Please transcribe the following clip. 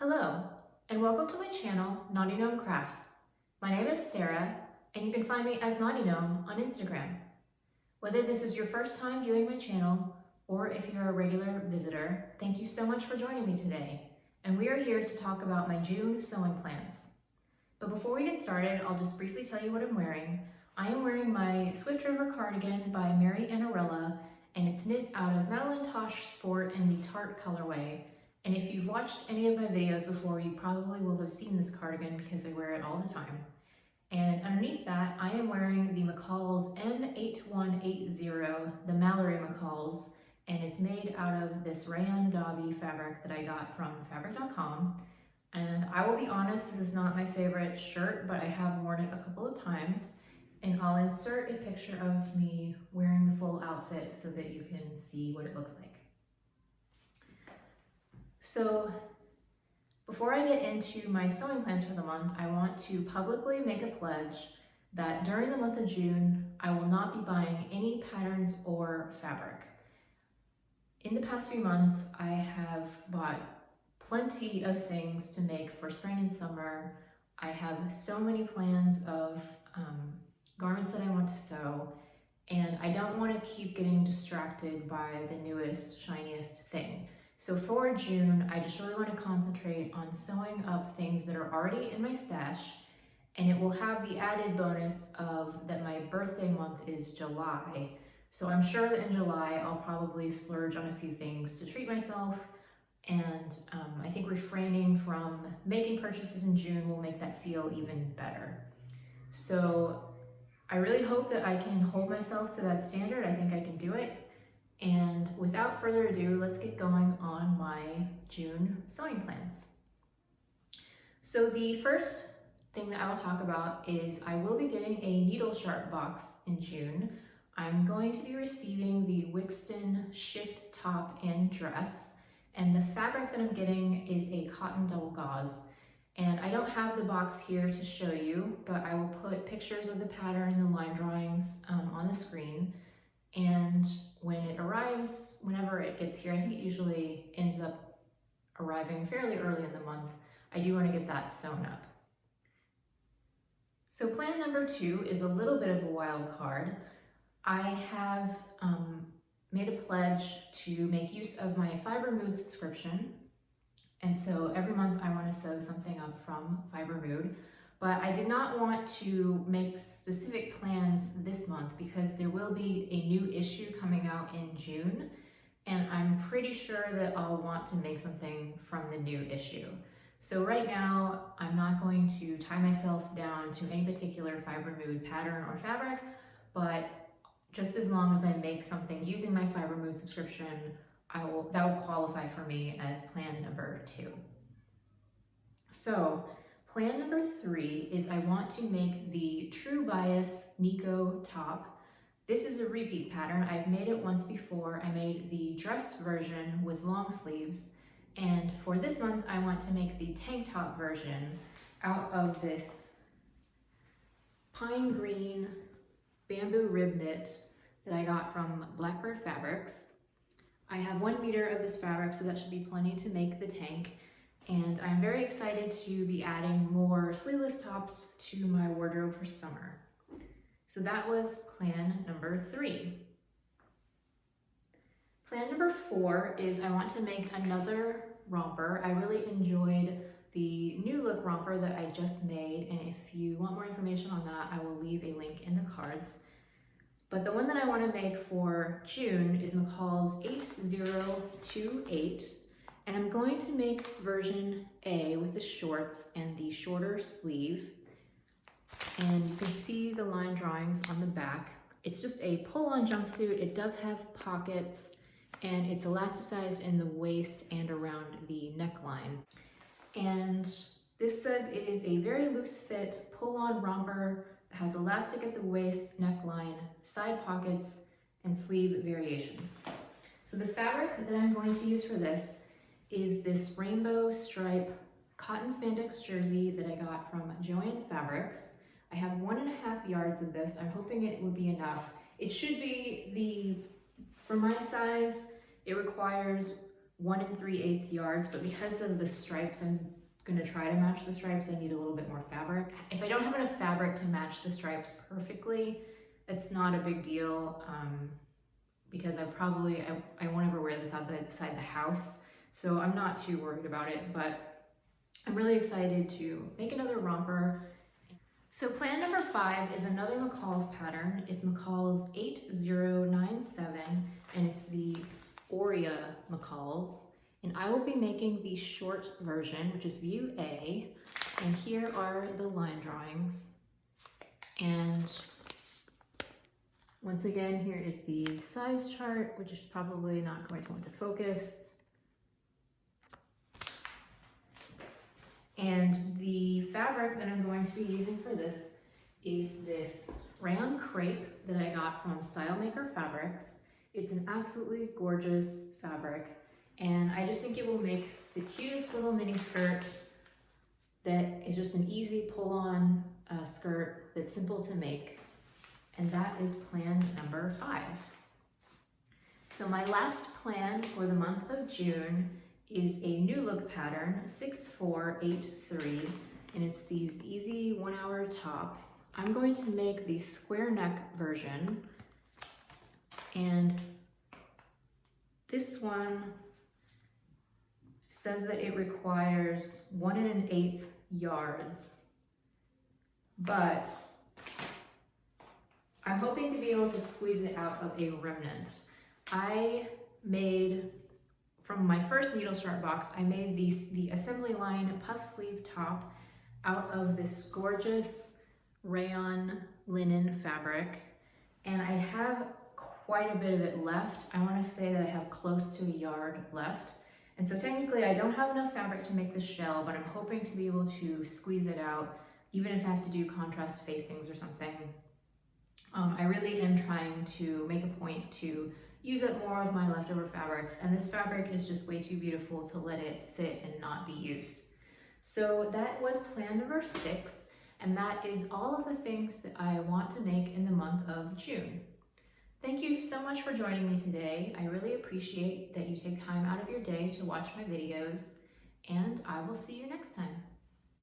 Hello, and welcome to my channel, Knotty Gnome Crafts. My name is Sarah, and you can find me as Knotty Gnome on Instagram. Whether this is your first time viewing my channel, or if you're a regular visitor, thank you so much for joining me today, and we are here to talk about my June sewing plans. But before we get started, I'll just briefly tell you what I'm wearing. I am wearing my Swift River cardigan by Mary Annarella, and it's knit out of Madeline Tosh Sport in the Tart colorway. And if you've watched any of my videos before, you probably will have seen this cardigan because I wear it all the time. And underneath that, I am wearing the McCalls M8180, the Mallory McCalls, and it's made out of this rayon Dobby fabric that I got from fabric.com. And I will be honest, this is not my favorite shirt, but I have worn it a couple of times. And I'll insert a picture of me wearing the full outfit so that you can see what it looks like. So before I get into my sewing plans for the month, I want to publicly make a pledge that during the month of June, I will not be buying any patterns or fabric. In the past few months, I have bought plenty of things to make for spring and summer. I have so many plans of garments that I want to sew, and I don't want to keep getting distracted by the newest, shiniest thing. So for June, I just really want to concentrate on sewing up things that are already in my stash, and it will have the added bonus of that my birthday month is July. So I'm sure that in July, I'll probably splurge on a few things to treat myself, and I think refraining from making purchases in June will make that feel even better. So I really hope that I can hold myself to that standard. I think I can do it. And without further ado, let's get going on my June sewing plans. So the first thing that I will talk about is I will be getting a needle sharp box in June. I'm going to be receiving the Wixton shift top and dress, and the fabric that I'm getting is a cotton double gauze. And I don't have the box here to show you, but I will put pictures of the pattern and the line drawings on the screen. And when it arrives, whenever it gets here, I think it usually ends up arriving fairly early in the month, I do want to get that sewn up. So plan number 2 is a little bit of a wild card. I have made a pledge to make use of my Fiber Mood subscription. And so every month I want to sew something up from Fiber Mood. But I did not want to make specific plans this month because there will be a new issue coming out in June, and I'm pretty sure that I'll want to make something from the new issue. So right now, I'm not going to tie myself down to any particular Fiber Mood pattern or fabric, but just as long as I make something using my Fiber Mood subscription, that will qualify for me as plan number 2. So plan number 3 is I want to make the True Bias Nico top. This is a repeat pattern. I've made it once before. I made the dress version with long sleeves. And for this month, I want to make the tank top version out of this pine green bamboo rib knit that I got from Blackbird Fabrics. I have 1 meter of this fabric, so that should be plenty to make the tank. And I'm very excited to be adding more sleeveless tops to my wardrobe for summer. So that was plan number 3. Plan number 4 is I want to make another romper. I really enjoyed the new look romper that I just made, and if you want more information on that, I will leave a link in the cards. But the one that I want to make for June is McCalls 8028. And I'm going to make version A with the shorts and the shorter sleeve. And you can see the line drawings on the back. It's just a pull-on jumpsuit. It does have pockets, and it's elasticized in the waist and around the neckline. And this says it is a very loose fit pull-on romper that has elastic at the waist, neckline, side pockets, and sleeve variations. So the fabric that I'm going to use for this is this rainbow stripe cotton spandex jersey that I got from Joann Fabrics. I have 1.5 yards of this. I'm hoping it would be enough. It should be for my size, it requires 1 3/8 yards, but because of the stripes, I'm gonna try to match the stripes. I need a little bit more fabric. If I don't have enough fabric to match the stripes perfectly, it's not a big deal, because I won't ever wear this outside the house, so I'm not too worried about it, but I'm really excited to make another romper. So plan number 5 is another McCalls pattern. It's McCalls 8097, and it's the Aurea McCalls. And I will be making the short version, which is view A. And here are the line drawings. And once again, here is the size chart, which is probably not going to go into focus. And the fabric that I'm going to be using for this is this rayon crepe that I got from Style Maker Fabrics. It's an absolutely gorgeous fabric, and I just think it will make the cutest little mini skirt that is just an easy pull-on skirt that's simple to make. And that is plan number 5. So my last plan for the month of June is a new look pattern, 6483, and it's these easy 1-hour tops. I'm going to make the square neck version, and this one says that it requires 1 1/8 yards, but I'm hoping to be able to squeeze it out of a remnant. I made, from my first needle start box, I made the assembly line puff sleeve top out of this gorgeous rayon linen fabric, and I have quite a bit of it left. I want to say that I have close to a yard left, and so technically I don't have enough fabric to make the shell, but I'm hoping to be able to squeeze it out, even if I have to do contrast facings or something. I really am trying to make a point to use up more of my leftover fabrics, and this fabric is just way too beautiful to let it sit and not be used. So that was plan number 6, and that is all of the things that I want to make in the month of June. Thank you so much for joining me today. I really appreciate that you take time out of your day to watch my videos, and I will see you next time.